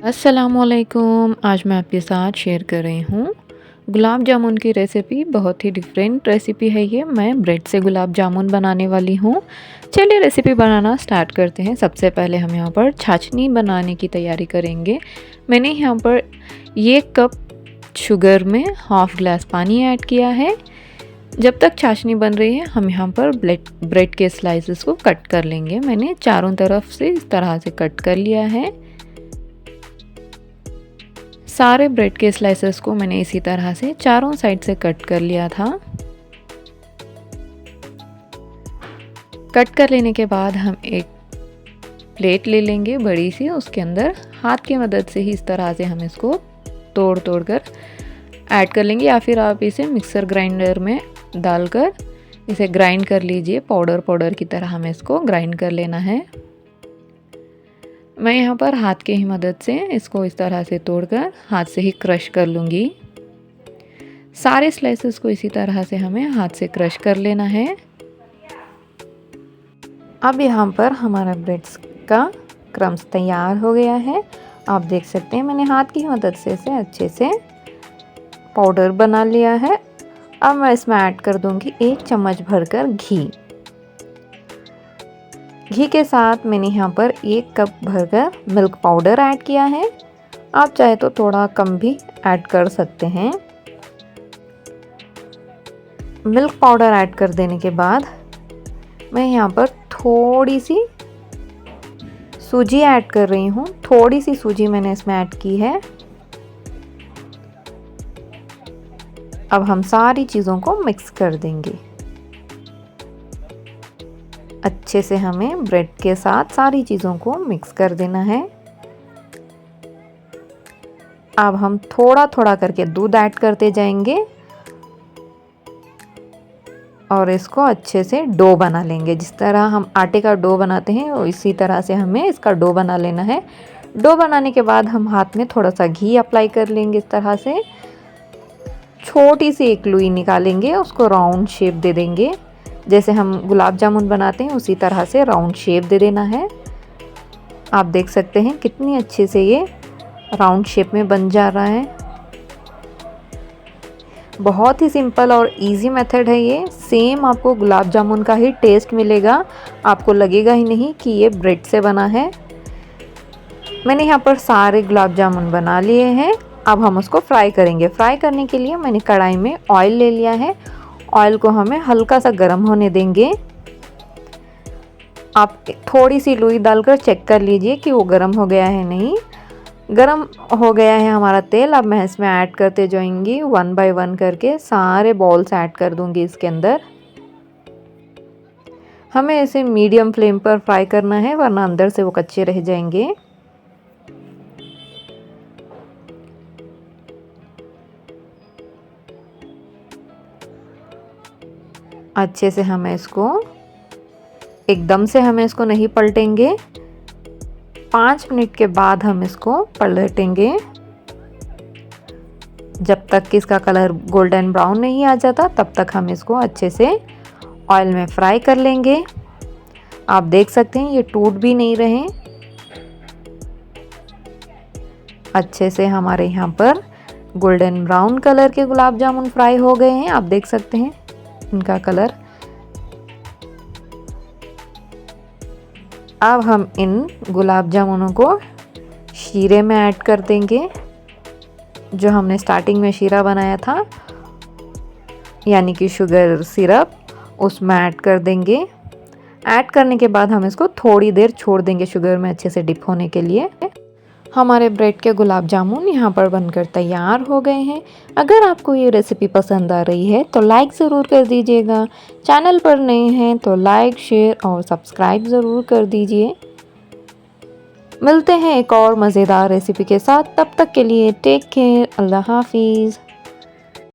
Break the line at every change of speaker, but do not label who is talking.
अस्सलामुअलैकुम। आज मैं आपके साथ शेयर कर रही हूँ गुलाब जामुन की रेसिपी। बहुत ही डिफरेंट रेसिपी है ये। मैं ब्रेड से गुलाब जामुन बनाने वाली हूँ। चलिए रेसिपी बनाना स्टार्ट करते हैं। सबसे पहले हम यहाँ पर छाछनी बनाने की तैयारी करेंगे। मैंने यहाँ पर 1 कप शुगर में हाफ़ ग्लास पानी ऐड किया है। जब तक चाशनी बन रही है हम यहाँ पर ब्रेड के स्लाइसेस को कट कर लेंगे। मैंने चारों तरफ से इस तरह से कट कर लिया है। सारे ब्रेड के स्लाइसेस को मैंने इसी तरह से चारों साइड से कट कर लिया था। कट कर लेने के बाद हम एक प्लेट ले लेंगे बड़ी सी। उसके अंदर हाथ की मदद से ही इस तरह से हम इसको तोड़ कर ऐड कर लेंगे, या फिर आप इसे मिक्सर ग्राइंडर में डालकर इसे ग्राइंड कर लीजिए। पाउडर की तरह हमें इसको ग्राइंड कर लेना है। मैं यहाँ पर हाथ की ही मदद से इसको इस तरह से तोड़कर हाथ से ही क्रश कर लूँगी। सारे स्लाइसेस को इसी तरह से हमें हाथ से क्रश कर लेना है। अब यहाँ पर हमारा ब्रेड्स का क्रम्स तैयार हो गया है। आप देख सकते हैं मैंने हाथ की मदद से इसे अच्छे से पाउडर बना लिया है। अब मैं इसमें ऐड कर दूँगी 1 चम्मच भरकर घी। घी के साथ मैंने यहाँ पर 1 कप भरकर मिल्क पाउडर ऐड किया है। आप चाहे तो थोड़ा कम भी ऐड कर सकते हैं। मिल्क पाउडर ऐड कर देने के बाद मैं यहाँ पर थोड़ी सी सूजी ऐड कर रही हूँ। थोड़ी सी सूजी मैंने इसमें ऐड की है। अब हम सारी चीज़ों को मिक्स कर देंगे। अच्छे से हमें ब्रेड के साथ सारी चीज़ों को मिक्स कर देना है। अब हम थोड़ा थोड़ा करके दूध ऐड करते जाएंगे और इसको अच्छे से डो बना लेंगे। जिस तरह हम आटे का डो बनाते हैं इसी तरह से हमें इसका डो बना लेना है। डो बनाने के बाद हम हाथ में थोड़ा सा घी अप्लाई कर लेंगे। इस तरह से छोटी सी एक लोई निकालेंगे, उसको राउंड शेप दे देंगे। जैसे हम गुलाब जामुन बनाते हैं उसी तरह से राउंड शेप दे देना है। आप देख सकते हैं कितनी अच्छे से ये राउंड शेप में बन जा रहा है। बहुत ही सिंपल और इजी मेथड है ये। सेम आपको गुलाब जामुन का ही टेस्ट मिलेगा। आपको लगेगा ही नहीं कि ये ब्रेड से बना है। मैंने यहाँ पर सारे गुलाब जामुन बना लिए हैं। अब हम उसको फ्राई करेंगे। फ्राई करने के लिए मैंने कढ़ाई में ऑयल ले लिया है। ऑयल को हमें हल्का सा गर्म होने देंगे। आप थोड़ी सी लोई डालकर चेक कर लीजिए कि वो गर्म हो गया है नहीं। गर्म हो गया है हमारा तेल। अब मैं इसमें ऐड करते जाऊंगी 1 बाय 1 करके सारे बॉल्स ऐड कर दूंगी इसके अंदर। हमें इसे मीडियम फ्लेम पर फ्राई करना है, वरना अंदर से वो कच्चे रह जाएंगे। अच्छे से हमें इसको एकदम से हमें इसको नहीं पलटेंगे। 5 मिनट के बाद हम इसको पलटेंगे। जब तक कि इसका कलर गोल्डन ब्राउन नहीं आ जाता तब तक हम इसको अच्छे से ऑयल में फ्राई कर लेंगे। आप देख सकते हैं ये टूट भी नहीं रहे। अच्छे से हमारे यहाँ पर गोल्डन ब्राउन कलर के गुलाब जामुन फ्राई हो गए हैं। आप देख सकते हैं इनका कलर। अब हम इन गुलाब जामुनों को शीरे में ऐड कर देंगे। जो हमने स्टार्टिंग में शीरा बनाया था यानी कि शुगर सिरप, उसमें ऐड कर देंगे। ऐड करने के बाद हम इसको थोड़ी देर छोड़ देंगे शुगर में अच्छे से डिप होने के लिए। हमारे ब्रेड के गुलाब जामुन यहाँ पर बनकर तैयार हो गए हैं। अगर आपको ये रेसिपी पसंद आ रही है तो लाइक ज़रूर कर दीजिएगा। चैनल पर नए हैं तो लाइक, शेयर और सब्सक्राइब ज़रूर कर दीजिए। मिलते हैं एक और मज़ेदार रेसिपी के साथ। तब तक के लिए टेक केयर। अल्लाह हाफिज़।